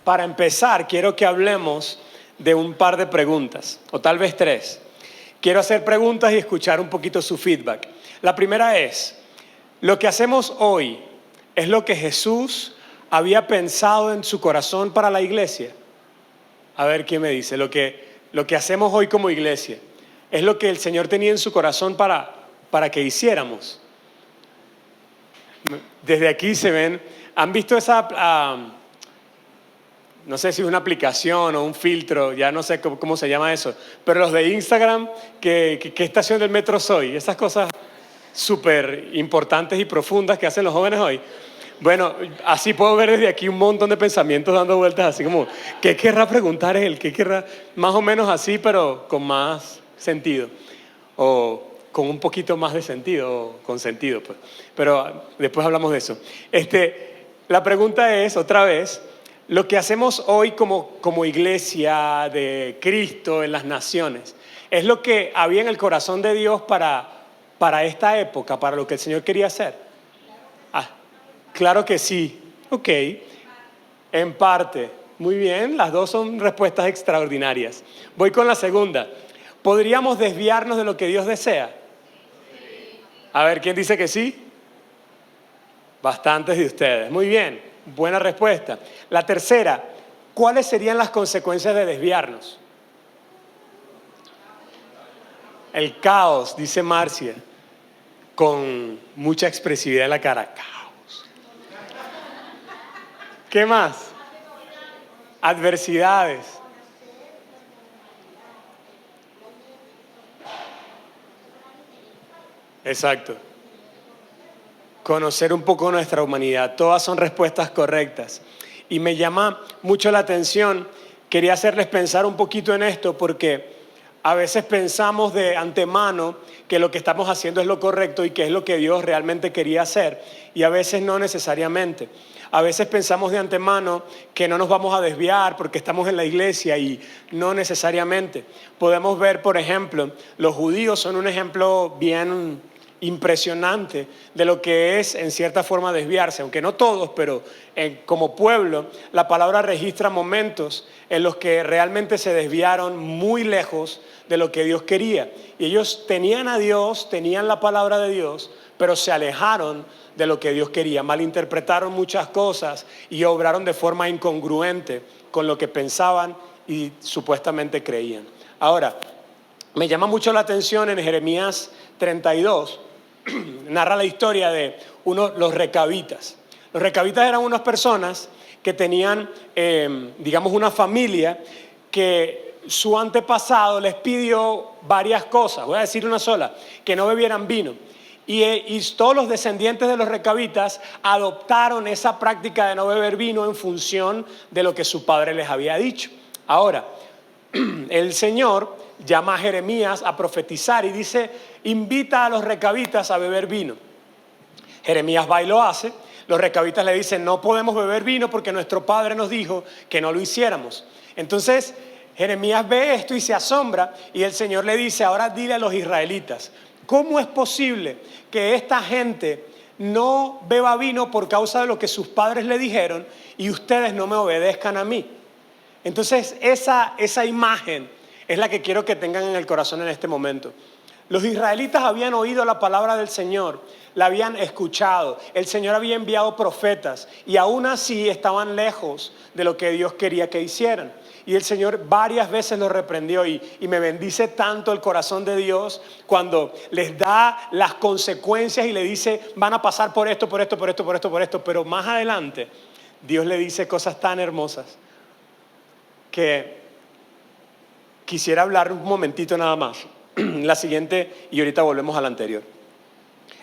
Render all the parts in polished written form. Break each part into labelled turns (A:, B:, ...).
A: Para empezar, quiero que hablemos de un par de preguntas, o tal vez tres. Quiero hacer preguntas y escuchar un poquito su feedback. La primera es, ¿lo que hacemos hoy es lo que Jesús había pensado en su corazón para la iglesia? A ver quién me dice, lo que hacemos hoy como iglesia, ¿es lo que el Señor tenía en su corazón para que hiciéramos? Desde aquí se ven, ¿han visto esa, no sé si es una aplicación o un filtro, ya no sé cómo se llama eso, pero los de Instagram, ¿qué estación del metro soy? Esas cosas súper importantes y profundas que hacen los jóvenes hoy. Bueno, así puedo ver desde aquí un montón de pensamientos dando vueltas, así como, ¿qué querrá preguntar él? ¿Qué querrá? Más o menos así, pero con más sentido. O con un poquito más de sentido, o con sentido, pues. Pero después hablamos de eso. La pregunta es, otra vez, lo que hacemos hoy como iglesia de Cristo en las naciones, ¿es lo que había en el corazón de Dios para esta época, para lo que el Señor quería hacer? Claro que sí. Ok. En parte. Muy bien, las dos son respuestas extraordinarias. Voy con la segunda. ¿Podríamos desviarnos de lo que Dios desea? A ver, ¿quién dice que sí? Bastantes de ustedes. Muy bien, buena respuesta. La tercera, ¿cuáles serían las consecuencias de desviarnos? El caos, dice Marcia, con mucha expresividad en la cara. ¿Qué más? Adversidades. Exacto. Conocer un poco nuestra humanidad. Todas son respuestas correctas. Y me llama mucho la atención. Quería hacerles pensar un poquito en esto porque a veces pensamos de antemano que lo que estamos haciendo es lo correcto y que es lo que Dios realmente quería hacer. Y a veces no necesariamente. A veces pensamos de antemano que no nos vamos a desviar porque estamos en la iglesia y no necesariamente. Podemos ver, por ejemplo, los judíos son un ejemplo bien impresionante de lo que es en cierta forma desviarse, aunque no todos, pero como pueblo la palabra registra momentos en los que realmente se desviaron muy lejos de lo que Dios quería. Y ellos tenían a Dios, tenían la palabra de Dios, pero se alejaron de lo que Dios quería, malinterpretaron muchas cosas y obraron de forma incongruente con lo que pensaban y supuestamente creían. Ahora, me llama mucho la atención en Jeremías 32, narra la historia de los recabitas. Los recabitas eran unas personas que tenían, digamos, una familia que su antepasado les pidió varias cosas. Voy a decir una sola, que no bebieran vino. Y todos los descendientes de los recabitas adoptaron esa práctica de no beber vino en función de lo que su padre les había dicho. Ahora, el Señor llama a Jeremías a profetizar y dice, invita a los recabitas a beber vino. Jeremías va y lo hace. Los recabitas le dicen, no podemos beber vino porque nuestro padre nos dijo que no lo hiciéramos. Entonces, Jeremías ve esto y se asombra y el Señor le dice, ahora dile a los israelitas, ¿cómo es posible que esta gente no beba vino por causa de lo que sus padres le dijeron y ustedes no me obedezcan a mí? Entonces, esa imagen es la que quiero que tengan en el corazón en este momento. Los israelitas habían oído la palabra del Señor, la habían escuchado, el Señor había enviado profetas y aún así estaban lejos de lo que Dios quería que hicieran. Y el Señor varias veces los reprendió y me bendice tanto el corazón de Dios cuando les da las consecuencias y le dice, van a pasar por esto, por esto, por esto, por esto, por esto. Pero más adelante, Dios le dice cosas tan hermosas que quisiera hablar un momentito nada más. La siguiente, y ahorita volvemos a la anterior.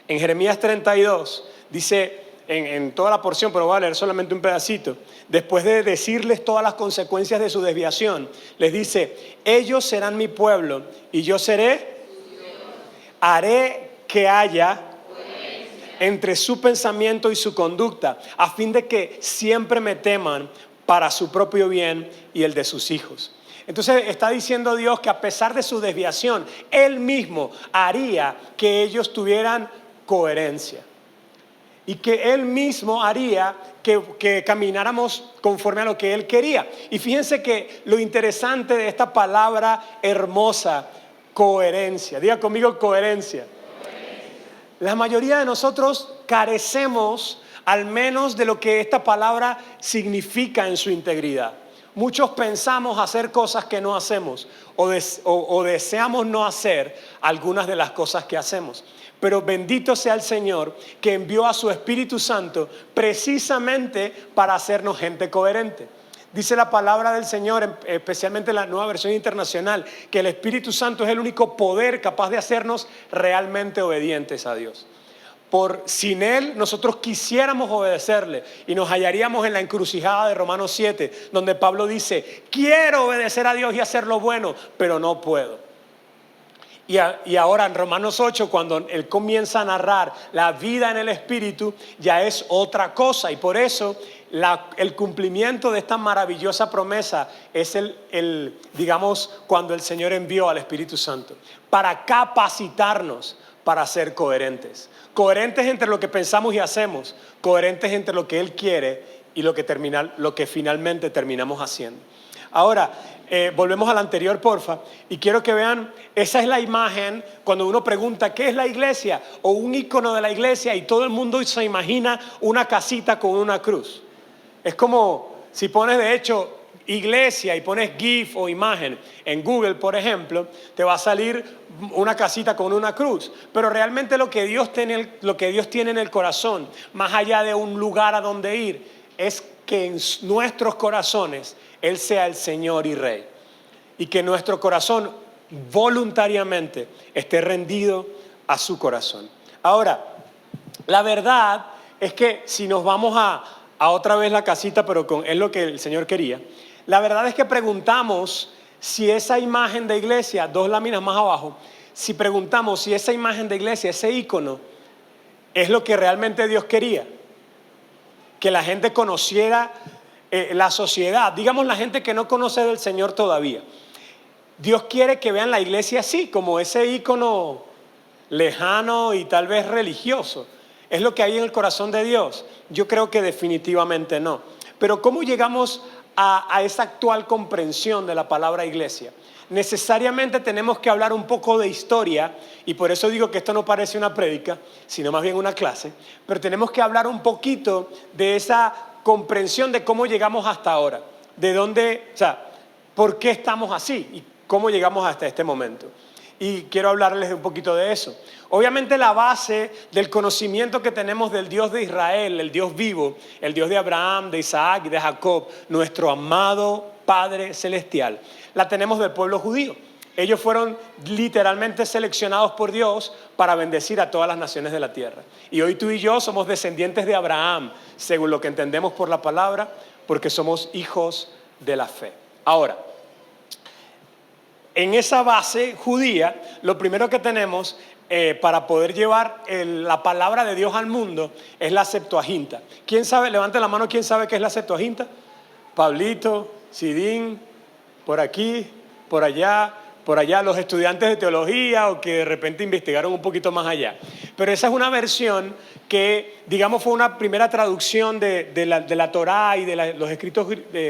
A: En Jeremías 32 dice, en toda la porción, pero voy a leer solamente un pedacito. Después de decirles todas las consecuencias de su desviación, les dice, ellos serán mi pueblo y yo seré, haré que haya entre su pensamiento y su conducta, a fin de que siempre me teman para su propio bien y el de sus hijos. Entonces está diciendo Dios que a pesar de su desviación, Él mismo haría que ellos tuvieran coherencia. y que Él mismo haría que camináramos conforme a lo que Él quería. Y fíjense que lo interesante de esta palabra hermosa, coherencia. Diga conmigo coherencia. La mayoría de nosotros carecemos al menos de lo que esta palabra significa en su integridad. Muchos pensamos hacer cosas que no hacemos o deseamos no hacer algunas de las cosas que hacemos. Pero bendito sea el Señor que envió a su Espíritu Santo precisamente para hacernos gente coherente. Dice la palabra del Señor, especialmente en la Nueva Versión Internacional, que el Espíritu Santo es el único poder capaz de hacernos realmente obedientes a Dios. Sin Él nosotros quisiéramos obedecerle y nos hallaríamos en la encrucijada de Romanos 7, donde Pablo dice, quiero obedecer a Dios y hacer lo bueno, pero no puedo. Y ahora en Romanos 8, cuando Él comienza a narrar la vida en el Espíritu, ya es otra cosa. Y por eso el cumplimiento de esta maravillosa promesa es digamos, cuando el Señor envió al Espíritu Santo para capacitarnos para ser coherentes. Coherentes entre lo que pensamos y hacemos, coherentes entre lo que Él quiere y lo que finalmente terminamos haciendo. Ahora, volvemos al anterior, porfa, y quiero que vean, esa es la imagen cuando uno pregunta ¿qué es la iglesia? O un icono de la iglesia y todo el mundo se imagina una casita con una cruz. Es como si pones de hecho iglesia y pones GIF o imagen en Google, por ejemplo, te va a salir una casita con una cruz. Pero realmente lo que Dios tiene en el corazón, más allá de un lugar a donde ir, es que en nuestros corazones Él sea el Señor y Rey. Y que nuestro corazón voluntariamente esté rendido a su corazón. Ahora, la verdad es que si nos vamos a otra vez la casita, pero es lo que el Señor quería. La verdad es que preguntamos si esa imagen de iglesia, 2 láminas más abajo, si preguntamos si esa imagen de iglesia, ese ícono, es lo que realmente Dios quería. Que la gente conociera la sociedad, digamos la gente que no conoce del Señor todavía. Dios quiere que vean la iglesia así, como ese ícono lejano y tal vez religioso. ¿Es lo que hay en el corazón de Dios? Yo creo que definitivamente no. Pero ¿cómo llegamos a esa actual comprensión de la palabra iglesia? Necesariamente tenemos que hablar un poco de historia, y por eso digo que esto no parece una prédica, sino más bien una clase, pero tenemos que hablar un poquito de esa comprensión de cómo llegamos hasta ahora, de dónde, o sea, por qué estamos así y cómo llegamos hasta este momento. Y quiero hablarles un poquito de eso. Obviamente la base del conocimiento que tenemos del Dios de Israel, el Dios vivo, el Dios de Abraham, de Isaac y de Jacob, nuestro amado Padre Celestial, la tenemos del pueblo judío. Ellos fueron literalmente seleccionados por Dios para bendecir a todas las naciones de la tierra. Y hoy tú y yo somos descendientes de Abraham, según lo que entendemos por la palabra, porque somos hijos de la fe. Ahora, en esa base judía, lo primero que tenemos para poder llevar la palabra de Dios al mundo es la Septuaginta. ¿Quién sabe? Levante la mano, ¿quién sabe qué es la Septuaginta? Pablito, Sidín, por aquí, por allá, los estudiantes de teología o que de repente investigaron un poquito más allá. Pero esa es una versión que, digamos, fue una primera traducción de la Torá y de los escritos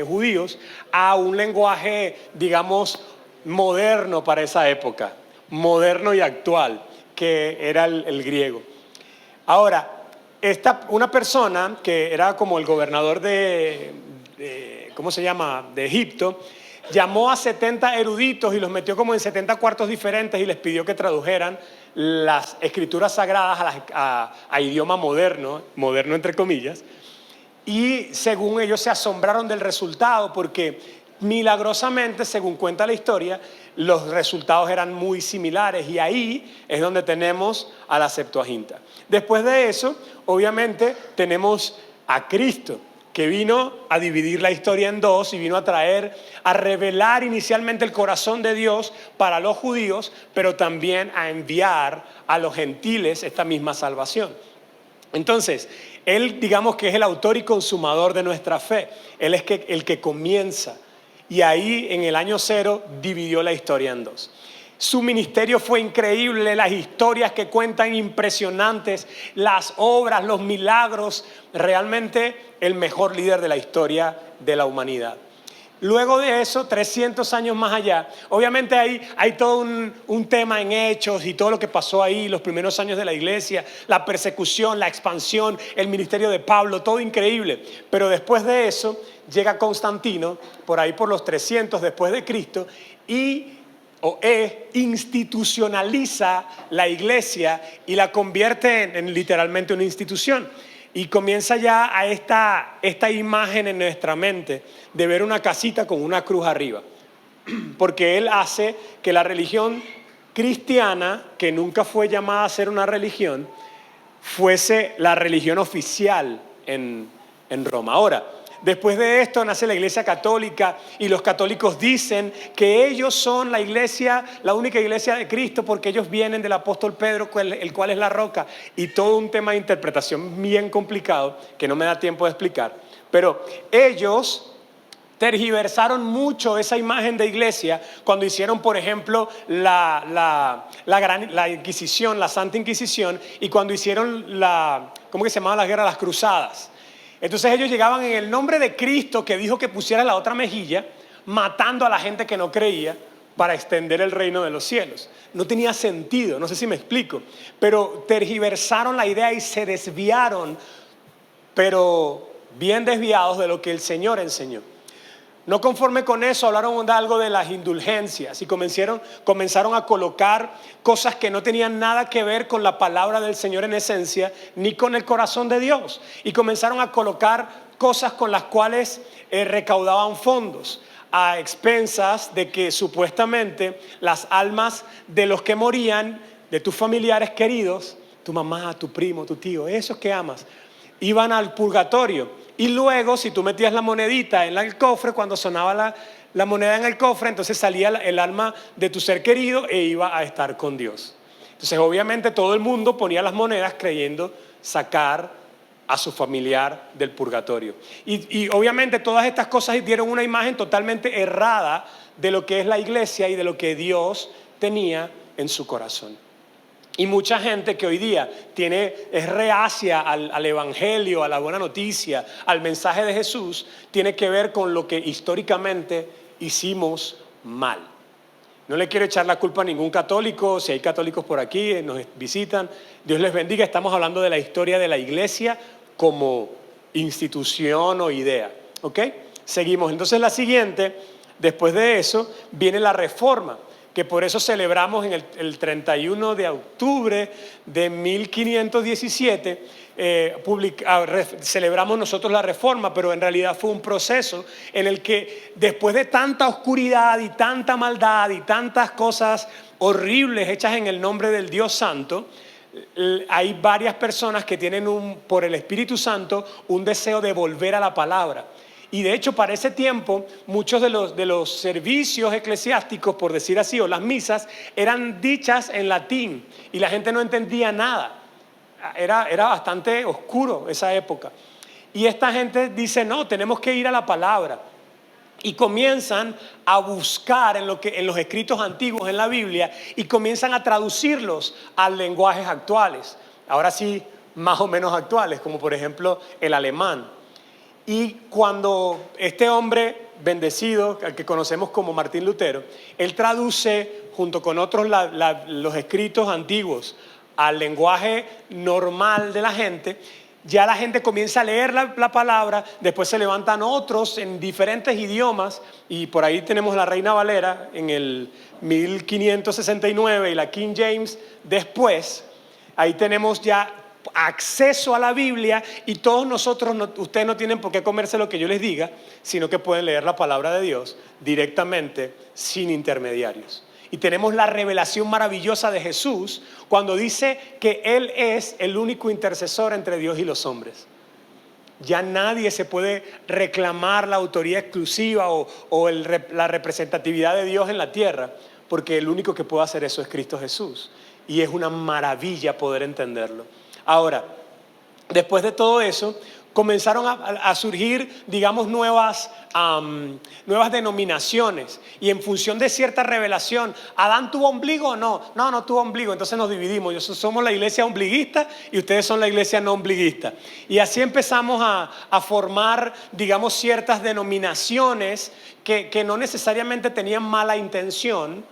A: judíos a un lenguaje, digamos, moderno para esa época, moderno y actual, que era el griego. Ahora, una persona que era como el gobernador ¿cómo se llama?, de Egipto, llamó a 70 eruditos y los metió como en 70 cuartos diferentes y les pidió que tradujeran las escrituras sagradas a idioma moderno entre comillas, y según ellos se asombraron del resultado porque milagrosamente, según cuenta la historia, los resultados eran muy similares y ahí es donde tenemos a la Septuaginta. Después de eso, obviamente, tenemos a Cristo, que vino a dividir la historia en dos y vino a revelar inicialmente el corazón de Dios para los judíos, pero también a enviar a los gentiles esta misma salvación. Entonces, Él, digamos que es el autor y consumador de nuestra fe. Él es el que comienza. Y ahí en el año 0 dividió la historia en dos. Su ministerio fue increíble, las historias que cuentan impresionantes, las obras, los milagros, realmente el mejor líder de la historia de la humanidad. Luego de eso, 300 años más allá, obviamente hay todo un tema en Hechos y todo lo que pasó ahí, los primeros años de la iglesia, la persecución, la expansión, el ministerio de Pablo, todo increíble. Pero después de eso llega Constantino, por ahí por los 300 después de Cristo, institucionaliza la iglesia y la convierte en literalmente una institución. Y comienza ya a esta imagen en nuestra mente de ver una casita con una cruz arriba. Porque él hace que la religión cristiana, que nunca fue llamada a ser una religión, fuese la religión oficial en Roma. Ahora, después de esto nace la iglesia católica y los católicos dicen que ellos son la iglesia, la única iglesia de Cristo porque ellos vienen del apóstol Pedro, el cual es la roca, y todo un tema de interpretación bien complicado que no me da tiempo de explicar. Pero ellos tergiversaron mucho esa imagen de iglesia cuando hicieron, por ejemplo, la Inquisición, la Santa Inquisición, y cuando hicieron ¿cómo que se llamaba la guerra? Las cruzadas. Entonces ellos llegaban en el nombre de Cristo, que dijo que pusiera la otra mejilla, matando a la gente que no creía para extender el reino de los cielos. No tenía sentido, no sé si me explico, pero tergiversaron la idea y se desviaron, pero bien desviados de lo que el Señor enseñó. No conforme con eso, hablaron de algo de las indulgencias y comenzaron a colocar cosas que no tenían nada que ver con la palabra del Señor en esencia, ni con el corazón de Dios. Y comenzaron a colocar cosas con las cuales recaudaban fondos, a expensas de que supuestamente las almas de los que morían, de tus familiares queridos, tu mamá, tu primo, tu tío, esos que amas, iban al purgatorio. Y luego, si tú metías la monedita en el cofre, cuando sonaba la moneda en el cofre, entonces salía el alma de tu ser querido e iba a estar con Dios. Entonces, obviamente, todo el mundo ponía las monedas creyendo sacar a su familiar del purgatorio. Y obviamente todas estas cosas dieron una imagen totalmente errada de lo que es la iglesia y de lo que Dios tenía en su corazón. Y mucha gente que hoy día es reacia al evangelio, a la buena noticia, al mensaje de Jesús, tiene que ver con lo que históricamente hicimos mal. No le quiero echar la culpa a ningún católico, si hay católicos por aquí, nos visitan, Dios les bendiga. Estamos hablando de la historia de la iglesia como institución o idea, ¿ok? Seguimos. Entonces la siguiente, después de eso, viene la reforma, que por eso celebramos en el 31 de octubre de 1517, celebramos nosotros la reforma, pero en realidad fue un proceso en el que después de tanta oscuridad y tanta maldad y tantas cosas horribles hechas en el nombre del Dios Santo, hay varias personas que tienen por el Espíritu Santo un deseo de volver a la palabra. Y de hecho, para ese tiempo, muchos de los servicios eclesiásticos, por decir así, o las misas, eran dichas en latín y la gente no entendía nada. Era bastante oscuro esa época. Y esta gente dice, no, tenemos que ir a la palabra. Y comienzan a buscar en los escritos antiguos en la Biblia y comienzan a traducirlos a lenguajes actuales. Ahora sí, más o menos actuales, como por ejemplo el alemán. Y cuando este hombre bendecido, al que conocemos como Martín Lutero, él traduce junto con otros los escritos antiguos al lenguaje normal de la gente, ya la gente comienza a leer la palabra, después se levantan otros en diferentes idiomas, y por ahí tenemos la Reina Valera en el 1569 y la King James después. Ahí tenemos ya acceso a la Biblia y todos nosotros, ustedes no tienen por qué comerse lo que yo les diga, sino que pueden leer la palabra de Dios directamente sin intermediarios. Y tenemos la revelación maravillosa de Jesús cuando dice que Él es el único intercesor entre Dios y los hombres. Ya nadie se puede reclamar la autoría exclusiva o la representatividad de Dios en la tierra, porque el único que puede hacer eso es Cristo Jesús. Y es una maravilla poder entenderlo. Ahora, después de todo eso, Comenzaron a surgir, digamos, nuevas denominaciones. Y en función de cierta revelación, ¿Adán tuvo ombligo o no? No, no tuvo ombligo. Entonces nos dividimos. Nosotros somos la iglesia ombliguista y ustedes son la iglesia no ombliguista. Y así empezamos a formar, digamos, ciertas denominaciones que no necesariamente tenían mala intención,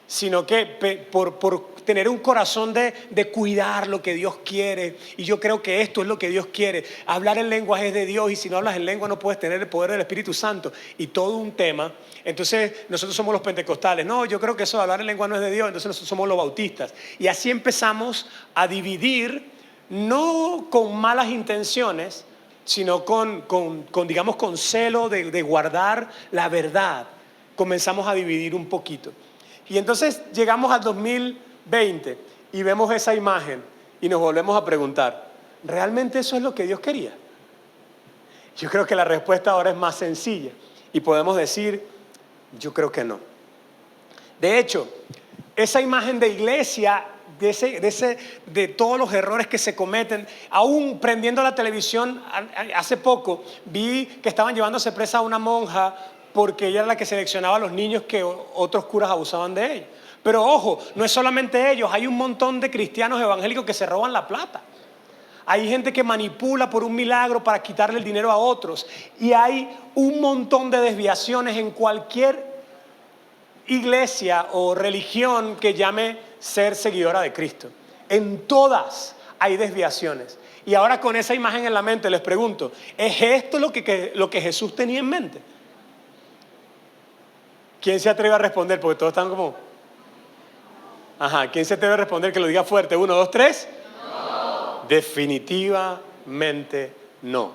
A: sino que por tener un corazón de cuidar lo que Dios quiere. Y yo creo que esto es lo que Dios quiere. Hablar en lenguas es de Dios, y si no hablas en lengua no puedes tener el poder del Espíritu Santo. Y todo un tema. Entonces nosotros somos los pentecostales. No, yo creo que eso de hablar en lengua no es de Dios. Entonces nosotros somos los bautistas. Y así empezamos a dividir, no con malas intenciones, sino digamos, con celo de guardar la verdad. Comenzamos a dividir un poquito. Y entonces llegamos al 2020 y vemos esa imagen y nos volvemos a preguntar, ¿realmente eso es lo que Dios quería? Yo creo que la respuesta ahora es más sencilla y podemos decir, yo creo que no. De hecho, esa imagen de iglesia, de todos los errores que se cometen, aún prendiendo la televisión, hace poco vi que estaban llevándose presa a una monja porque ella era la que seleccionaba a los niños que otros curas abusaban de ellos. Pero ojo, no es solamente ellos, hay un montón de cristianos evangélicos que se roban la plata. Hay gente que manipula por un milagro para quitarle el dinero a otros. Y hay un montón de desviaciones en cualquier iglesia o religión que llame ser seguidora de Cristo. En todas hay desviaciones. Y ahora con esa imagen en la mente les pregunto, ¿es esto lo que Jesús tenía en mente? ¿Quién se atreve a responder? Porque todos están como... Ajá, ¿quién se atreve a responder? Que lo diga fuerte. 1, 2, 3. No. Definitivamente no.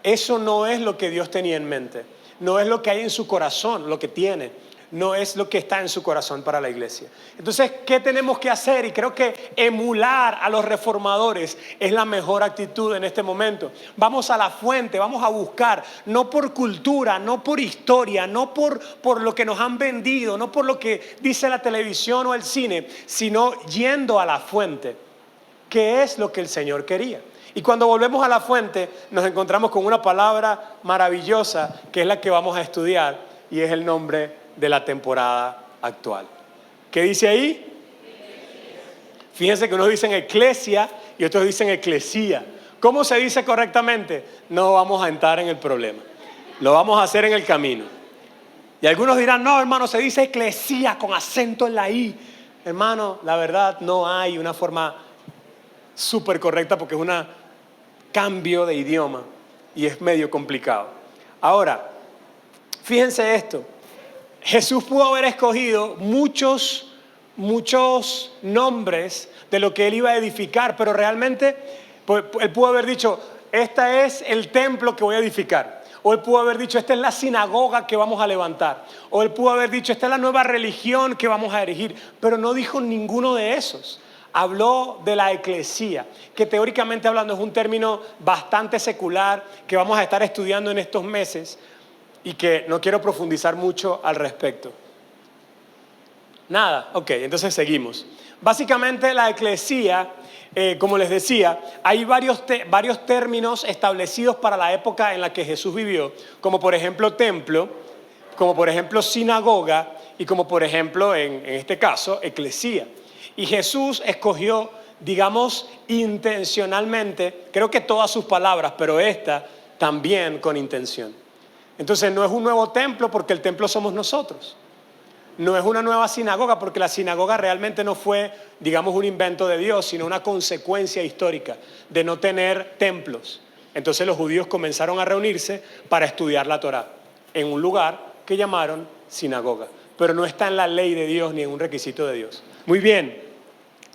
A: Eso no es lo que Dios tenía en mente. No es lo que hay en su corazón, lo que tiene. No es lo que está en su corazón para la iglesia. Entonces, ¿qué tenemos que hacer? Y creo que emular a los reformadores es la mejor actitud en este momento. Vamos a la fuente, vamos a buscar, no por cultura, no por historia, no por lo que nos han vendido, no por lo que dice la televisión o el cine, sino yendo a la fuente. ¿Qué es lo que el Señor quería? Y cuando volvemos a la fuente, nos encontramos con una palabra maravillosa, que es la que vamos a estudiar, y es el nombre de la temporada actual. ¿Qué dice ahí? Fíjense que unos dicen eclesia y otros dicen eclesía. ¿Cómo se dice correctamente? No vamos a entrar en el problema. Lo vamos a hacer en el camino. Y algunos dirán, no, hermano, se dice eclesía con acento en la I. Hermano, la verdad no hay una forma súper correcta porque es un cambio de idioma y es medio complicado. Ahora, fíjense esto. Jesús pudo haber escogido muchos nombres de lo que él iba a edificar, pero realmente él pudo haber dicho, este es el templo que voy a edificar. O él pudo haber dicho, esta es la sinagoga que vamos a levantar. O él pudo haber dicho, esta es la nueva religión que vamos a erigir. Pero no dijo ninguno de esos. Habló de la eclesía, que teóricamente hablando es un término bastante secular que vamos a estar estudiando en estos meses. Y que no quiero profundizar mucho al respecto. Nada, ok, entonces seguimos. Básicamente la eclesía, como les decía, hay varios términos establecidos para la época en la que Jesús vivió, como por ejemplo templo, como por ejemplo sinagoga y como por ejemplo en este caso eclesía. Y Jesús escogió, digamos, intencionalmente, creo que todas sus palabras, pero esta también con intención. Entonces no es un nuevo templo porque el templo somos nosotros. No es una nueva sinagoga porque la sinagoga realmente no fue, digamos, un invento de Dios, sino una consecuencia histórica de no tener templos. Entonces los judíos comenzaron a reunirse para estudiar la Torá en un lugar que llamaron sinagoga. Pero no está en la ley de Dios ni en un requisito de Dios. Muy bien.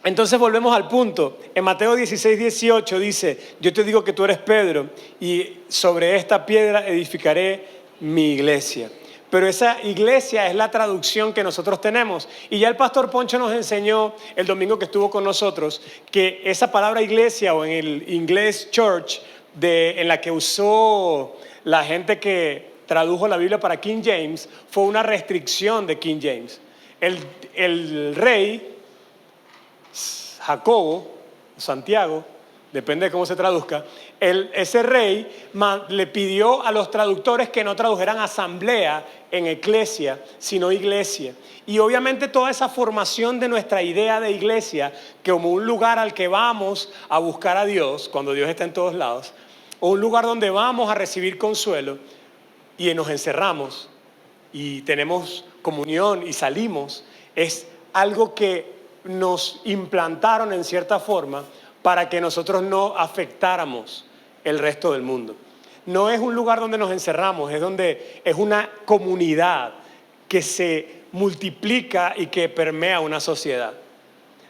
A: Entonces volvemos al punto. En Mateo 16, 18 dice, yo te digo que tú eres Pedro y sobre esta piedra edificaré mi iglesia. Pero esa iglesia es la traducción que nosotros tenemos. Y ya el pastor Poncho nos enseñó el domingo que estuvo con nosotros que esa palabra iglesia o en el inglés church en la que usó la gente que tradujo la Biblia para King James fue una restricción de King James. El rey Jacobo, Santiago, depende de cómo se traduzca, ese rey le pidió a los traductores que no tradujeran asamblea en eclesia, sino iglesia. Y obviamente toda esa formación de nuestra idea de iglesia, que como un lugar al que vamos a buscar a Dios, cuando Dios está en todos lados, o un lugar donde vamos a recibir consuelo y nos encerramos y tenemos comunión y salimos, es algo que nos implantaron en cierta forma para que nosotros no afectáramos el resto del mundo. No es un lugar donde nos encerramos, es una comunidad que se multiplica y que permea una sociedad.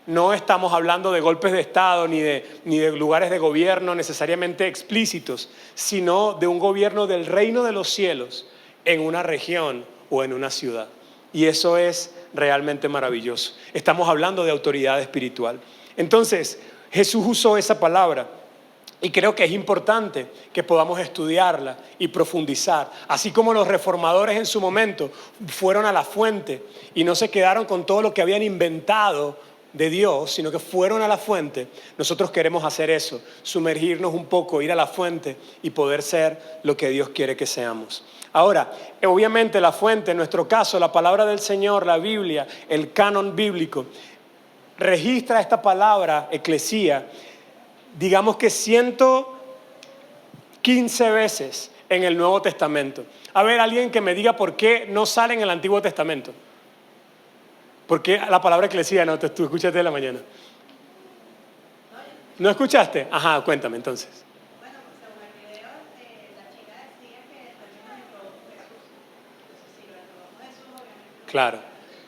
A: No estamos hablando de golpes de Estado ni de lugares de gobierno necesariamente explícitos, sino de un gobierno del reino de los cielos en una región o en una ciudad. Y eso es realmente maravilloso. Estamos hablando de autoridad espiritual. Entonces, Jesús usó esa palabra y creo que es importante que podamos estudiarla y profundizar. Así como los reformadores en su momento fueron a la fuente y no se quedaron con todo lo que habían inventado de Dios, sino que fueron a la fuente. Nosotros queremos hacer eso, sumergirnos un poco, ir a la fuente y poder ser lo que Dios quiere que seamos. Ahora, obviamente la fuente, en nuestro caso, la palabra del Señor, la Biblia, el canon bíblico, registra esta palabra, eclesía, digamos que 115 veces en el Nuevo Testamento. A ver, alguien que me diga por qué no sale en el Antiguo Testamento. ¿Por qué la palabra eclesía no? Tú escuchaste de la mañana. ¿No escuchaste? Ajá, cuéntame entonces.
B: Bueno, pues según el video, la chica decía que el término lo introdujo Jesús. Entonces, si lo introdujo Jesús, obviamente.
A: Claro,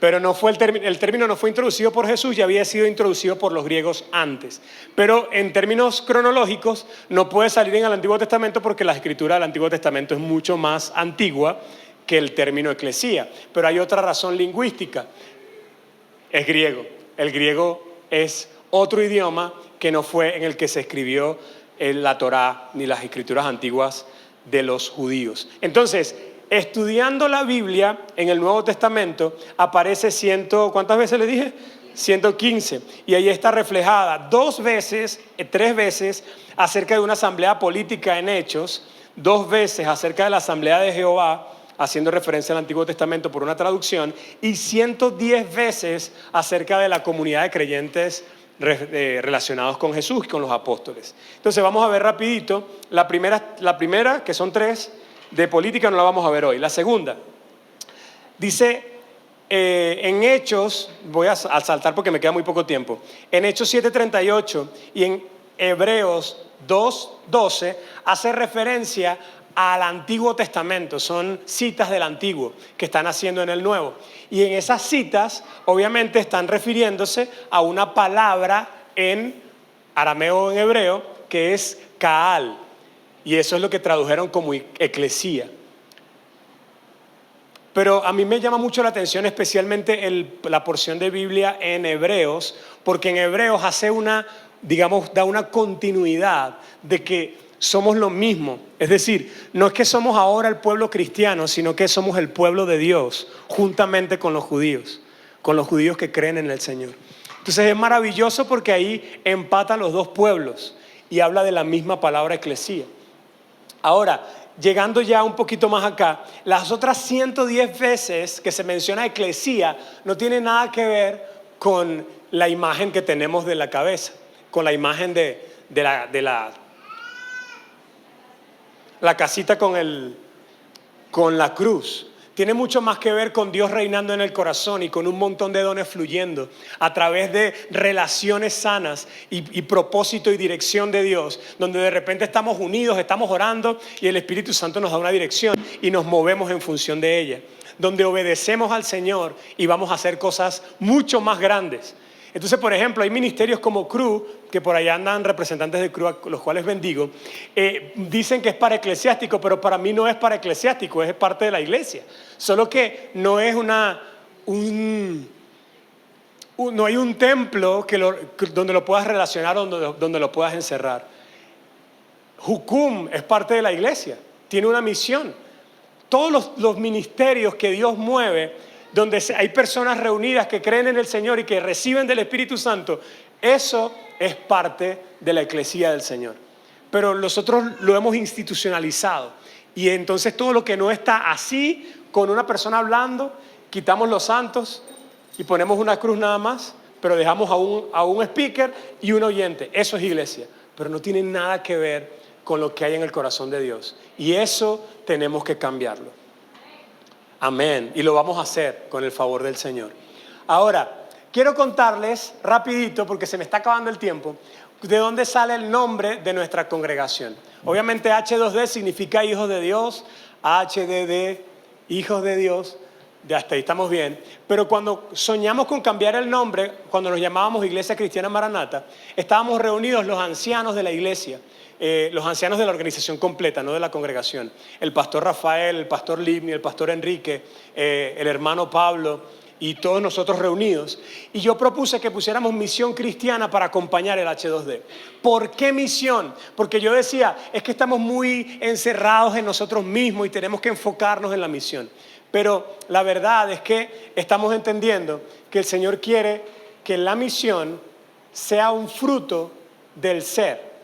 A: pero no fue el término no fue introducido por Jesús, ya había sido introducido por los griegos antes. Pero en términos cronológicos no puede salir en el Antiguo Testamento porque la escritura del Antiguo Testamento es mucho más antigua que el término eclesía. Pero hay otra razón lingüística. Es griego. El griego es otro idioma que no fue en el que se escribió la Torá ni las escrituras antiguas de los judíos. Entonces, estudiando la Biblia en el Nuevo Testamento aparece ¿cuántas veces le dije? 115. Y ahí está reflejada 3 veces acerca de una asamblea política en Hechos, 2 veces acerca de la asamblea de Jehová, haciendo referencia al Antiguo Testamento por una traducción, y 110 veces acerca de la comunidad de creyentes relacionados con Jesús y con los apóstoles. Entonces vamos a ver rapidito, la primera, que son 3, de política no la vamos a ver hoy. La segunda, dice en Hechos, voy a saltar porque me queda muy poco tiempo, en Hechos 7:38 y en Hebreos 2:12 hace referencia al Antiguo Testamento, son citas del Antiguo que están haciendo en el Nuevo. Y en esas citas, obviamente, están refiriéndose a una palabra en arameo o en hebreo que es Kaal. Y eso es lo que tradujeron como eclesía. Pero a mí me llama mucho la atención especialmente la porción de Biblia en Hebreos, porque en Hebreos da una continuidad de que somos lo mismo. Es decir, no es que somos ahora el pueblo cristiano, sino que somos el pueblo de Dios, juntamente con los judíos que creen en el Señor. Entonces es maravilloso porque ahí empatan los dos pueblos y habla de la misma palabra eclesía. Ahora, llegando ya un poquito más acá, las otras 110 veces que se menciona eclesía no tiene nada que ver con la imagen que tenemos de la cabeza, con la imagen de la casita con la cruz. Tiene mucho más que ver con Dios reinando en el corazón y con un montón de dones fluyendo a través de relaciones sanas y propósito y dirección de Dios, donde de repente estamos unidos, estamos orando y el Espíritu Santo nos da una dirección y nos movemos en función de ella, donde obedecemos al Señor y vamos a hacer cosas mucho más grandes. Entonces, por ejemplo, hay ministerios como Cru, que por allá andan representantes de Cru, los cuales bendigo, dicen que es para eclesiástico, pero para mí no es para eclesiástico, es parte de la iglesia. Solo que no es no hay un templo donde lo puedas relacionar, donde lo puedas encerrar. Jucum es parte de la iglesia, tiene una misión. Todos los ministerios que Dios mueve, donde hay personas reunidas que creen en el Señor y que reciben del Espíritu Santo, eso es parte de la eclesía del Señor. pero nosotros lo hemos institucionalizado. Y entonces todo lo que no está así, con una persona hablando, quitamos los santos y ponemos una cruz nada más, pero dejamos a un speaker y un oyente. Eso es iglesia, pero no tiene nada que ver con lo que hay en el corazón de Dios. Y eso tenemos que cambiarlo. Amén. Y lo vamos a hacer con el favor del Señor. Ahora, quiero contarles rapidito, porque se me está acabando el tiempo, de dónde sale el nombre de nuestra congregación. Obviamente H2D significa hijos de Dios, HDD, hijos de Dios, de hasta ahí estamos bien. Pero cuando soñamos con cambiar el nombre, cuando nos llamábamos Iglesia Cristiana Maranata, estábamos reunidos los ancianos de la iglesia, los ancianos de la organización completa, no de la congregación. El pastor Rafael, el pastor Livni, el pastor Enrique, el hermano Pablo y todos nosotros reunidos. Y yo propuse que pusiéramos misión cristiana para acompañar el H2D. ¿Por qué misión? Porque yo decía, es que estamos muy encerrados en nosotros mismos y tenemos que enfocarnos en la misión. Pero la verdad es que estamos entendiendo que el Señor quiere que la misión sea un fruto del ser.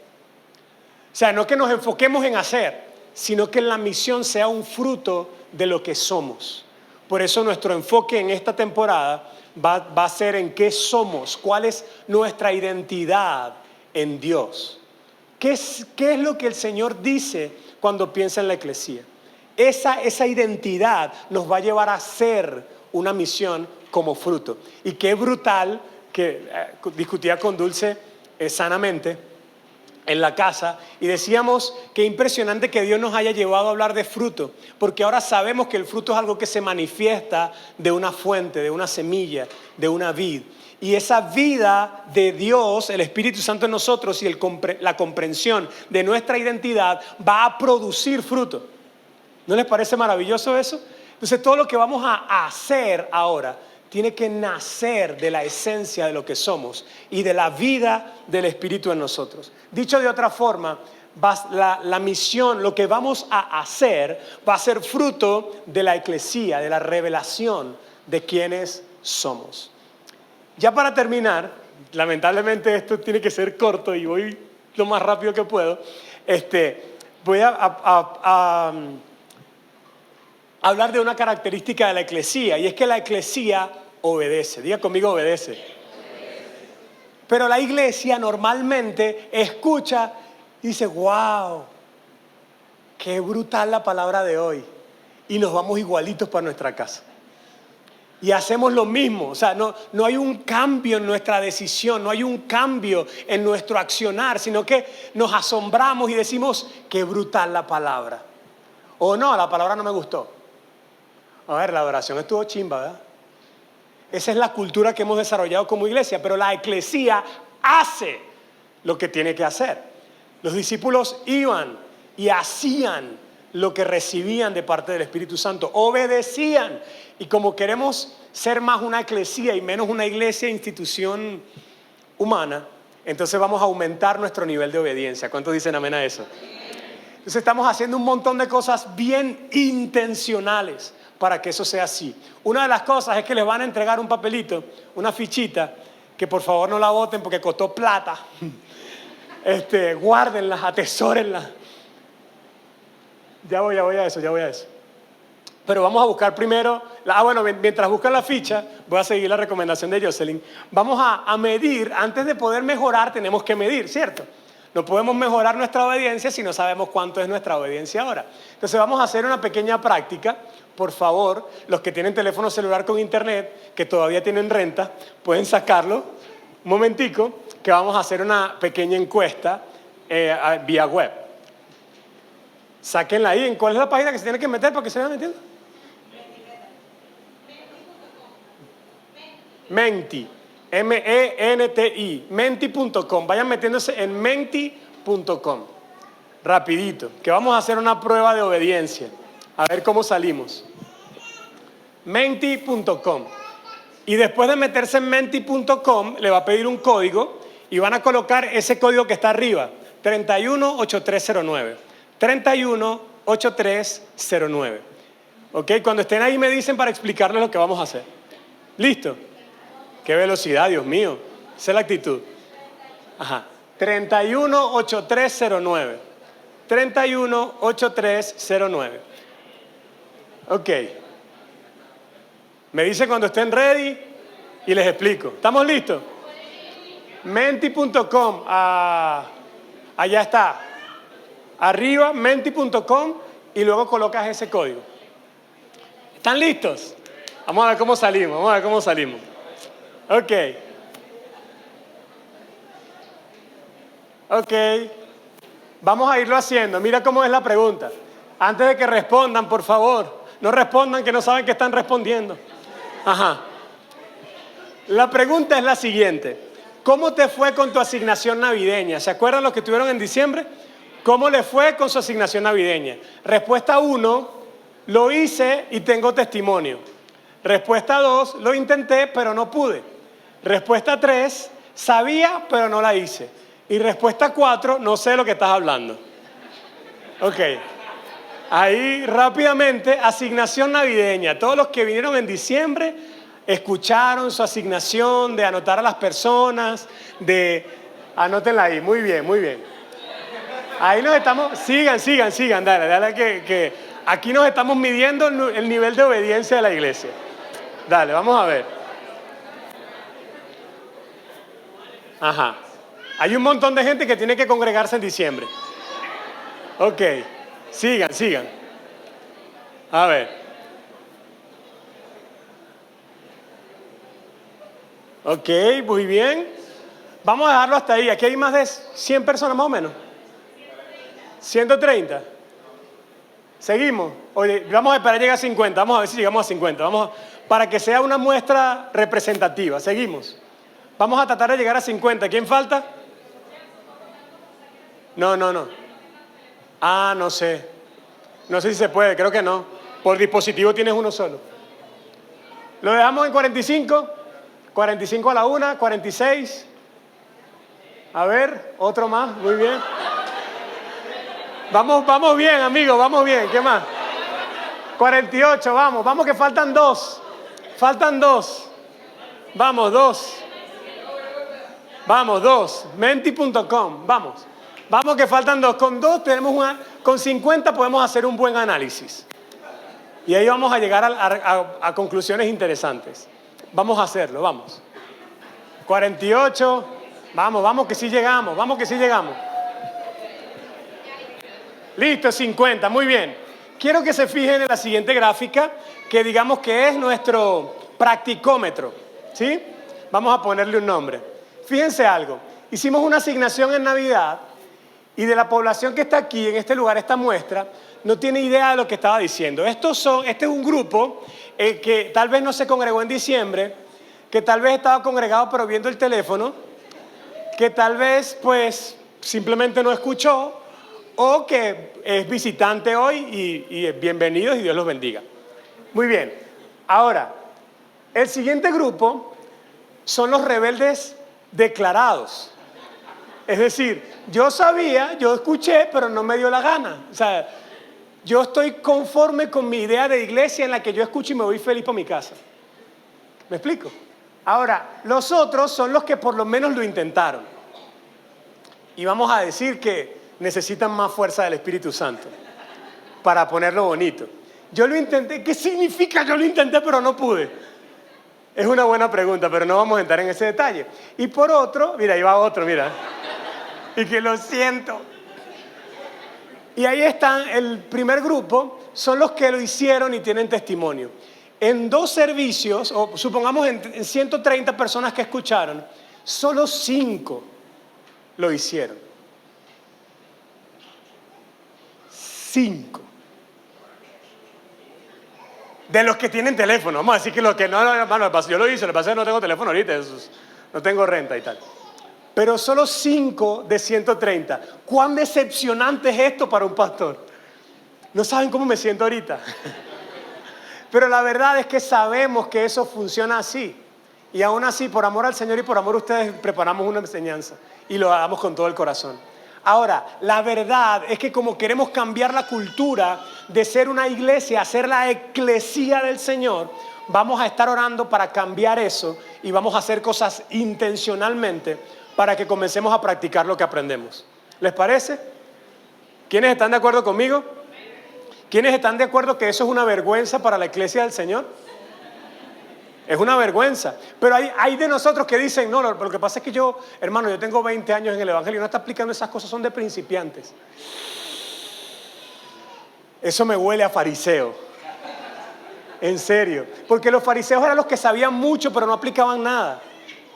A: O sea, no que nos enfoquemos en hacer, sino que la misión sea un fruto de lo que somos. Por eso nuestro enfoque en esta temporada va a ser en qué somos, cuál es nuestra identidad en Dios. ¿Qué es lo que el Señor dice cuando piensa en la eclesía? Esa identidad nos va a llevar a ser una misión como fruto. Y qué brutal, que discutía con Dulce sanamente en la casa y decíamos que impresionante que Dios nos haya llevado a hablar de fruto, porque ahora sabemos que el fruto es algo que se manifiesta de una fuente, de una semilla, de una vid. Y esa vida de Dios, el Espíritu Santo en nosotros y la comprensión de nuestra identidad va a producir fruto. ¿No les parece maravilloso eso? Entonces todo lo que vamos a hacer ahora tiene que nacer de la esencia de lo que somos y de la vida del Espíritu en nosotros. Dicho de otra forma, la misión, lo que vamos a hacer, va a ser fruto de la eclesía, de la revelación de quiénes somos. Ya para terminar, lamentablemente esto tiene que ser corto y voy lo más rápido que puedo. Voy a hablar de una característica de la eclesía, y es que la eclesía obedece. Diga conmigo, obedece. Pero la iglesia normalmente escucha y dice, wow, qué brutal la palabra de hoy. Y nos vamos igualitos para nuestra casa. Y hacemos lo mismo. O sea, no hay un cambio en nuestra decisión, no hay un cambio en nuestro accionar, sino que nos asombramos y decimos, qué brutal la palabra. O no, la palabra no me gustó. A ver, la adoración estuvo chimba, ¿verdad? Esa es la cultura que hemos desarrollado como iglesia, pero la eclesía hace lo que tiene que hacer. Los discípulos iban y hacían lo que recibían de parte del Espíritu Santo, obedecían. Y como queremos ser más una eclesía y menos una iglesia, institución humana, entonces vamos a aumentar nuestro nivel de obediencia. ¿Cuántos dicen amén a eso? Entonces estamos haciendo un montón de cosas bien intencionales para que eso sea así. Una de las cosas es que les van a entregar un papelito, una fichita, que por favor no la boten porque costó plata. Guárdenla, atesórenla. Ya voy a eso. Pero vamos a buscar primero, mientras buscan la ficha, voy a seguir la recomendación de Jocelyn. Vamos a medir, antes de poder mejorar tenemos que medir, ¿cierto? No podemos mejorar nuestra obediencia si no sabemos cuánto es nuestra obediencia ahora. Entonces vamos a hacer una pequeña práctica. Por favor, los que tienen teléfono celular con internet, que todavía tienen renta, pueden sacarlo. Un momentico, que vamos a hacer una pequeña encuesta vía web. Sáquenla ahí. ¿En cuál es la página que se tiene que meter para que se vayan metiendo? Menti. M-E-N-T-I. Menti.com. Vayan metiéndose en menti.com. Rapidito. Que vamos a hacer una prueba de obediencia. A ver cómo salimos. Menti.com. Y después de meterse en menti.com, le va a pedir un código y van a colocar ese código que está arriba. 318309. 318309. ¿Ok? Cuando estén ahí me dicen para explicarles lo que vamos a hacer. ¿Listo? ¡Qué velocidad, Dios mío! Esa es la actitud. Ajá. 318309. 318309. Ok. Me dice cuando estén ready y les explico. ¿Estamos listos? Menti.com. Allá está. Arriba, menti.com y luego colocas ese código. ¿Están listos? Vamos a ver cómo salimos. Vamos a ver cómo salimos. Ok. Ok. Vamos a irlo haciendo. Mira cómo es la pregunta. Antes de que respondan, por favor, no respondan que no saben que están respondiendo. Ajá. La pregunta es la siguiente. ¿Cómo te fue con tu asignación navideña? ¿Se acuerdan los que tuvieron en diciembre? ¿Cómo le fue con su asignación navideña? Respuesta 1, lo hice y tengo testimonio. Respuesta 2, lo intenté pero no pude. Respuesta 3, sabía pero no la hice. Y respuesta 4, no sé de lo que estás hablando. Ok. Ahí rápidamente, asignación navideña. Todos los que vinieron en diciembre escucharon su asignación de anotar a las personas, anótenla ahí, muy bien, muy bien. Ahí nos estamos, sigan, dale que aquí nos estamos midiendo el nivel de obediencia de la iglesia. Dale, vamos a ver. Ajá. Hay un montón de gente que tiene que congregarse en diciembre. Ok, sigan. A ver. Ok, muy bien. Vamos a dejarlo hasta ahí. Aquí hay más de 100 personas más o menos. 130. Seguimos. Oye, vamos a esperar a llegar a 50. Vamos a ver si llegamos a 50. Para que sea una muestra representativa. Seguimos. Vamos a tratar de llegar a 50. ¿Quién falta? No. No sé. No sé si se puede, creo que no. Por dispositivo tienes uno solo. ¿Lo dejamos en 45? 45 a la 1, 46. A ver, otro más, muy bien. Vamos bien, amigos, vamos bien. ¿Qué más? 48, vamos que faltan 2. Vamos, 2. Vamos, 2. Menti.com, vamos que faltan 2. Con 2 tenemos con 50 podemos hacer un buen análisis. Y ahí vamos a llegar a conclusiones interesantes. Vamos a hacerlo, vamos. 48, vamos que sí llegamos, Listo, 50, muy bien. Quiero que se fijen en la siguiente gráfica, que digamos que es nuestro practicómetro, ¿sí? Vamos a ponerle un nombre. Fíjense algo, hicimos una asignación en Navidad y de la población que está aquí, en este lugar, esta muestra, no tiene idea de lo que estaba diciendo. Este es un grupo que tal vez no se congregó en diciembre, que tal vez estaba congregado pero viendo el teléfono, que tal vez pues simplemente no escuchó o que es visitante hoy y bienvenidos y Dios los bendiga. Muy bien, ahora, el siguiente grupo son los rebeldes declarados. Es decir, yo sabía, yo escuché, pero no me dio la gana. O sea, yo estoy conforme con mi idea de iglesia en la que yo escucho y me voy feliz para mi casa. ¿Me explico? Ahora, los otros son los que por lo menos lo intentaron. Y vamos a decir que necesitan más fuerza del Espíritu Santo para ponerlo bonito. Yo lo intenté. ¿Qué significa yo lo intenté pero no pude? Es una buena pregunta, pero no vamos a entrar en ese detalle. Y por otro, mira, ahí va otro, mira. Y que lo siento. Y ahí están, el primer grupo, son los que lo hicieron y tienen testimonio. En 2 servicios, o supongamos en 130 personas que escucharon, solo 5 lo hicieron. 5. De los que tienen teléfono, vamos a decir que los que no, hermano, yo lo hice, lo que pasa es que no tengo teléfono ahorita, no tengo renta y tal. Pero solo 5 de 130. ¿Cuán decepcionante es esto para un pastor? No saben cómo me siento ahorita. Pero la verdad es que sabemos que eso funciona así. Y aún así, por amor al Señor y por amor a ustedes, preparamos una enseñanza. Y lo hagamos con todo el corazón. Ahora, la verdad es que como queremos cambiar la cultura de ser una iglesia a ser la eclesía del Señor, vamos a estar orando para cambiar eso y vamos a hacer cosas intencionalmente para que comencemos a practicar lo que aprendemos. ¿Les parece? ¿Quiénes están de acuerdo conmigo? ¿Quiénes están de acuerdo que eso es una vergüenza para la iglesia del Señor? Es una vergüenza. Pero hay de nosotros que dicen, no, lo que pasa es que yo, hermano, yo tengo 20 años en el Evangelio, no está aplicando esas cosas, son de principiantes. Eso me huele a fariseo. En serio. Porque los fariseos eran los que sabían mucho, pero no aplicaban nada.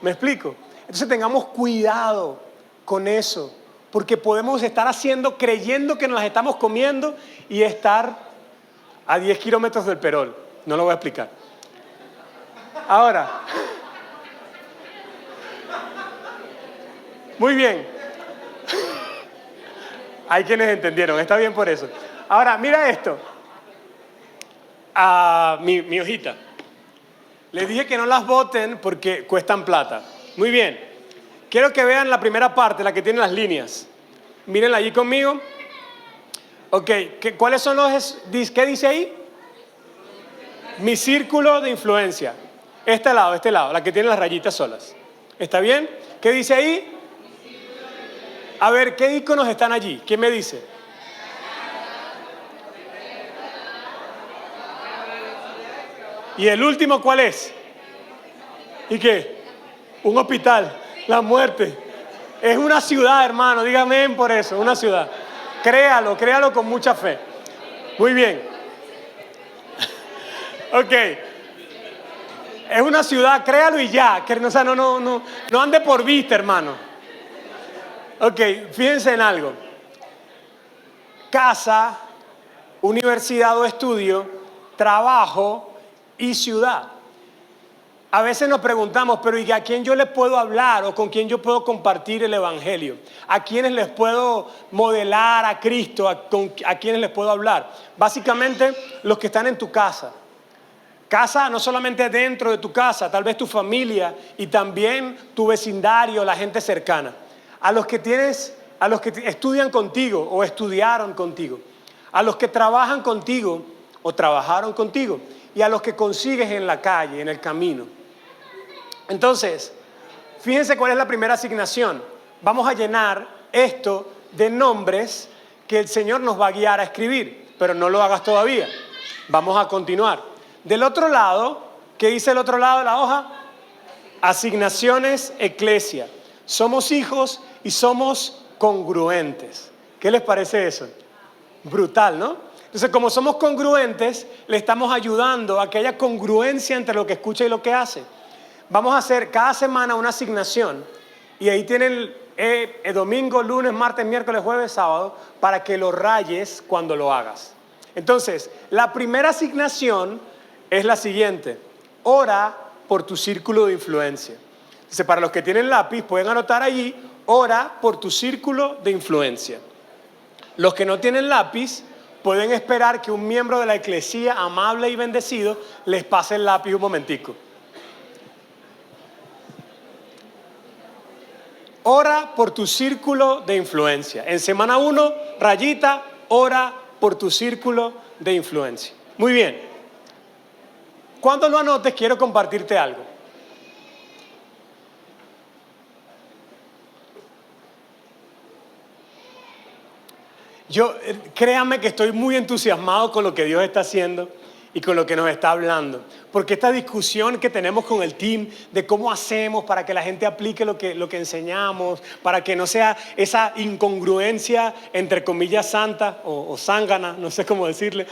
A: ¿Me explico? Entonces tengamos cuidado con eso. Porque podemos estar creyendo que nos las estamos comiendo y estar a 10 kilómetros del perol. No lo voy a explicar. Ahora, muy bien. Hay quienes entendieron, está bien por eso. Ahora, mira esto. Mi hojita. Les dije que no las boten porque cuestan plata. Muy bien. Quiero que vean la primera parte, la que tiene las líneas. Mírenla allí conmigo. Ok, ¿cuáles son qué dice ahí? Mi círculo de influencia. Este lado, la que tiene las rayitas solas. ¿Está bien? ¿Qué dice ahí? A ver, ¿qué iconos están allí? ¿Quién me dice? ¿Y el último cuál es? ¿Y qué? Un hospital, la muerte. Es una ciudad, hermano, dígame por eso, una ciudad. Créalo con mucha fe. Muy bien. Ok. Es una ciudad, créalo y ya. O sea, no ande por vista, hermano. Ok, fíjense en algo. Casa, universidad o estudio, trabajo y ciudad. A veces nos preguntamos, pero ¿y a quién yo le puedo hablar o con quién yo puedo compartir el evangelio? ¿A quiénes les puedo modelar a Cristo? ¿A quiénes les puedo hablar? Básicamente, los que están en tu casa. Casa no solamente dentro de tu casa, tal vez tu familia y también tu vecindario, la gente cercana. A los que estudian contigo o estudiaron contigo. A los que trabajan contigo o trabajaron contigo. Y a los que consigues en la calle, en el camino. Entonces, fíjense cuál es la primera asignación. Vamos a llenar esto de nombres que el Señor nos va a guiar a escribir, pero no lo hagas todavía. Vamos a continuar. Del otro lado, ¿qué dice el otro lado de la hoja? Asignaciones eclesia. Somos hijos y somos congruentes. ¿Qué les parece eso? Brutal, ¿no? Entonces, como somos congruentes, le estamos ayudando a que haya congruencia entre lo que escucha y lo que hace. Vamos a hacer cada semana una asignación y ahí tienen el domingo, lunes, martes, miércoles, jueves, sábado para que lo rayes cuando lo hagas. Entonces, la primera asignación es la siguiente: ora por tu círculo de influencia. Entonces, para los que tienen lápiz pueden anotar allí: ora por tu círculo de influencia. Los que no tienen lápiz pueden esperar que un miembro de la eclesía amable y bendecido les pase el lápiz un momentico. Ora por tu círculo de influencia. En semana 1, rayita, ora por tu círculo de influencia. Muy bien. Cuando lo anotes, quiero compartirte algo. Créanme que estoy muy entusiasmado con lo que Dios está haciendo y con lo que nos está hablando. Porque esta discusión que tenemos con el team de cómo hacemos para que la gente aplique lo que enseñamos, para que no sea esa incongruencia entre comillas santa o zángana, no sé cómo decirle,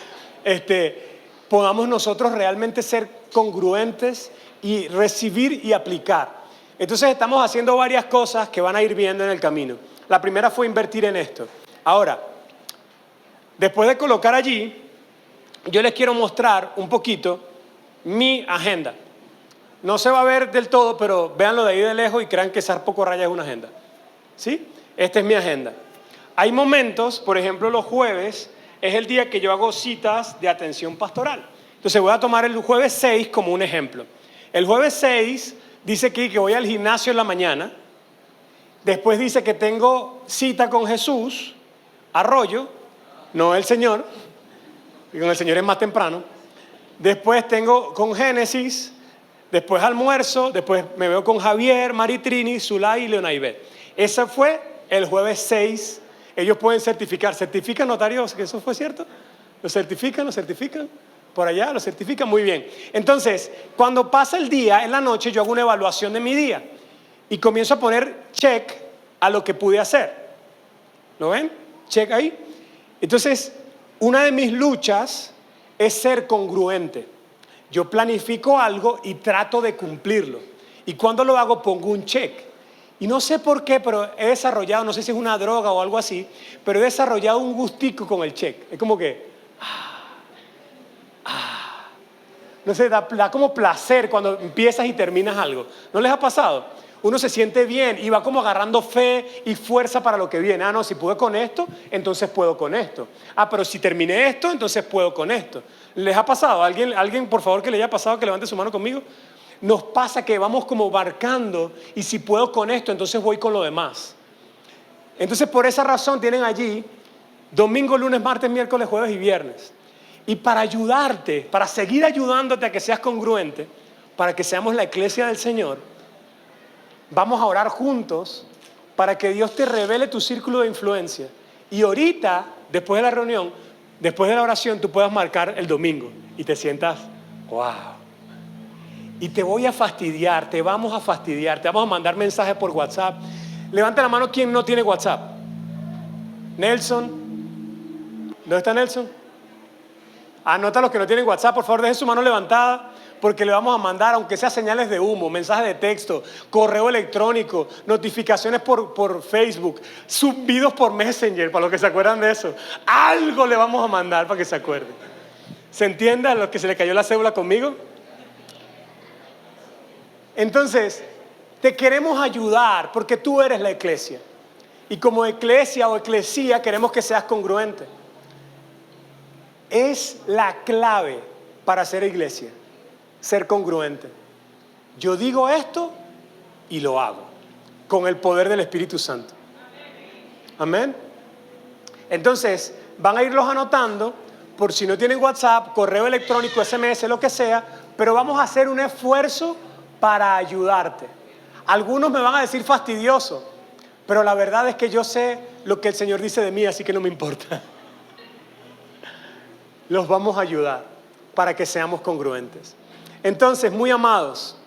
A: podamos nosotros realmente ser congruentes y recibir y aplicar. Entonces estamos haciendo varias cosas que van a ir viendo en el camino. La primera fue invertir en esto. Ahora, después de colocar allí, yo les quiero mostrar un poquito mi agenda. No se va a ver del todo, pero véanlo de ahí de lejos y crean que esas poco rayas es una agenda. ¿Sí? Esta es mi agenda. Hay momentos, por ejemplo, los jueves es el día que yo hago citas de atención pastoral. Entonces voy a tomar el jueves 6 como un ejemplo. El jueves 6 dice que voy al gimnasio en la mañana. Después dice que tengo cita con Jesús, Arroyo, no el Señor. Y con el Señor es más temprano. Después tengo con Génesis, Después almuerzo, después me veo con Javier, Maritrini, Zulay y Leonaibet. Ese fue el jueves 6. Ellos pueden certificar. ¿Certifican, notarios, que eso fue cierto? ¿Lo certifican? Por allá, lo certifican, muy bien. Entonces, cuando pasa el día, en la noche, yo hago una evaluación de mi día y comienzo a poner check a lo que pude hacer. ¿Lo ven? Check ahí. Entonces, una de mis luchas es ser congruente. Yo planifico algo y trato de cumplirlo. Y cuando lo hago, pongo un check. Y no sé por qué, pero he desarrollado, no sé si es una droga o algo así, pero he desarrollado un gustico con el check. Es como que, no sé, da como placer cuando empiezas y terminas algo. ¿No les ha pasado? Uno se siente bien y va como agarrando fe y fuerza para lo que viene. No, si pude con esto, entonces puedo con esto. Pero si terminé esto, entonces puedo con esto. ¿Les ha pasado? ¿Alguien, por favor, que le haya pasado, que levante su mano conmigo? Nos pasa que vamos como barcando y si puedo con esto, entonces voy con lo demás. Entonces, por esa razón tienen allí domingo, lunes, martes, miércoles, jueves y viernes. Y para ayudarte, para seguir ayudándote a que seas congruente, para que seamos la iglesia del Señor, vamos a orar juntos para que Dios te revele tu círculo de influencia. Y ahorita, después de la reunión, después de la oración, tú puedas marcar el domingo y te sientas, wow. Y te voy a fastidiar, te vamos a fastidiar, te vamos a mandar mensajes por WhatsApp. Levanta la mano quien no tiene WhatsApp. Nelson. ¿Dónde está Nelson? Anota los que no tienen WhatsApp, por favor, dejen su mano levantada, porque le vamos a mandar, aunque sea señales de humo, mensajes de texto, correo electrónico, notificaciones por Facebook, zumbidos por Messenger, para los que se acuerdan de eso. Algo le vamos a mandar para que se acuerden. ¿Se entiende a los que se le cayó la cédula conmigo? Entonces, te queremos ayudar porque tú eres la iglesia. Y como iglesia o eclesía queremos que seas congruente. Es la clave para ser iglesia, ser congruente. Yo digo esto y lo hago, con el poder del Espíritu Santo. Amén. Entonces, van a irlos anotando, por si no tienen WhatsApp, correo electrónico, SMS, lo que sea, pero vamos a hacer un esfuerzo para ayudarte. Algunos me van a decir fastidioso, pero la verdad es que yo sé lo que el Señor dice de mí, así que no me importa. Los vamos a ayudar para que seamos congruentes. Entonces, muy amados,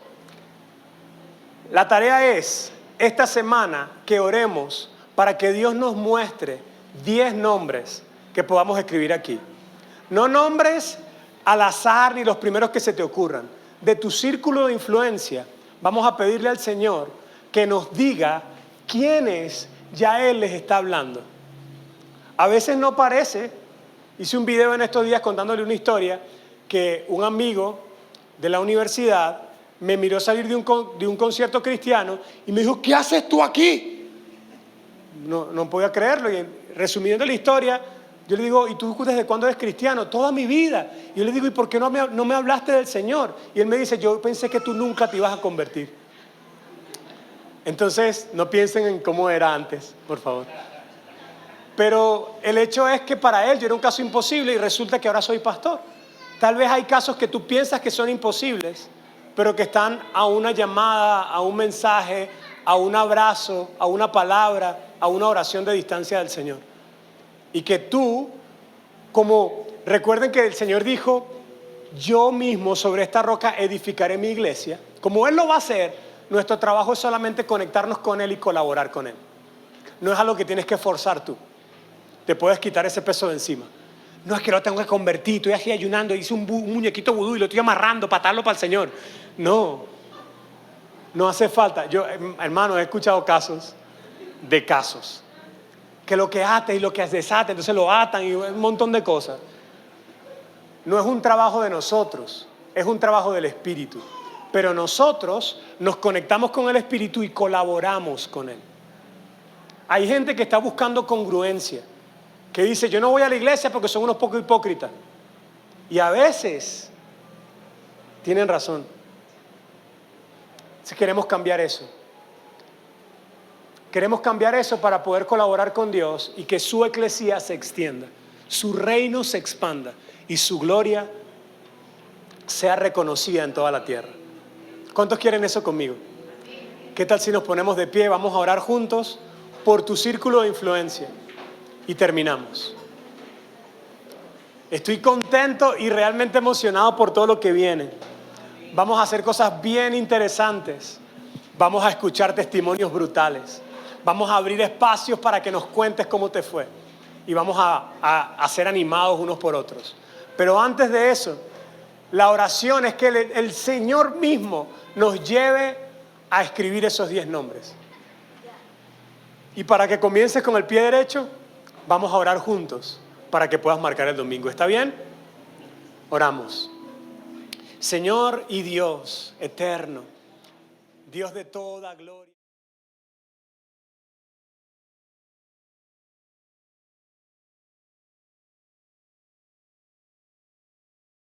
A: la tarea es esta semana que oremos para que Dios nos muestre 10 nombres que podamos escribir aquí. No nombres al azar ni los primeros que se te ocurran. De tu círculo de influencia, vamos a pedirle al Señor que nos diga quiénes ya Él les está hablando. A veces no parece. Hice un video en estos días contándole una historia que un amigo de la universidad me miró salir de un concierto cristiano y me dijo, ¿qué haces tú aquí? No podía creerlo. Y resumiendo la historia, yo le digo, ¿y tú desde cuándo eres cristiano? Toda mi vida. Y yo le digo, ¿y por qué no me hablaste del Señor? Y él me dice, yo pensé que tú nunca te ibas a convertir. Entonces, no piensen en cómo era antes, por favor. Pero el hecho es que para él yo era un caso imposible y resulta que ahora soy pastor. Tal vez hay casos que tú piensas que son imposibles, pero que están a una llamada, a un mensaje, a un abrazo, a una palabra, a una oración de distancia del Señor. Y que tú, como recuerden que el Señor dijo, yo mismo sobre esta roca edificaré mi iglesia. Como Él lo va a hacer, nuestro trabajo es solamente conectarnos con Él y colaborar con Él. No es algo que tienes que forzar tú. Te puedes quitar ese peso de encima. No es que lo tengo que convertir, estoy aquí ayunando, hice un muñequito vudú y lo estoy amarrando para atarlo para el Señor. No hace falta. Yo, hermano, he escuchado casos que lo que ate y lo que desate, entonces lo atan y un montón de cosas. No es un trabajo de nosotros, es un trabajo del Espíritu. Pero nosotros nos conectamos con el Espíritu y colaboramos con Él. Hay gente que está buscando congruencia, que dice, yo no voy a la iglesia porque son unos poco hipócritas. Y a veces tienen razón. Si queremos cambiar eso. Queremos cambiar eso para poder colaborar con Dios y que su eclesía se extienda, su reino se expanda y su gloria sea reconocida en toda la tierra. ¿Cuántos quieren eso conmigo? ¿Qué tal si nos ponemos de pie? Vamos a orar juntos por tu círculo de influencia. Y terminamos. Estoy contento y realmente emocionado por todo lo que viene. Vamos a hacer cosas bien interesantes. Vamos a escuchar testimonios brutales. Vamos a abrir espacios para que nos cuentes cómo te fue. Y vamos a ser animados unos por otros. Pero antes de eso, la oración es que el Señor mismo nos lleve a escribir esos 10 nombres. Y para que comiences con el pie derecho, vamos a orar juntos para que puedas marcar el domingo. ¿Está bien? Oramos. Señor y Dios eterno, Dios de toda gloria.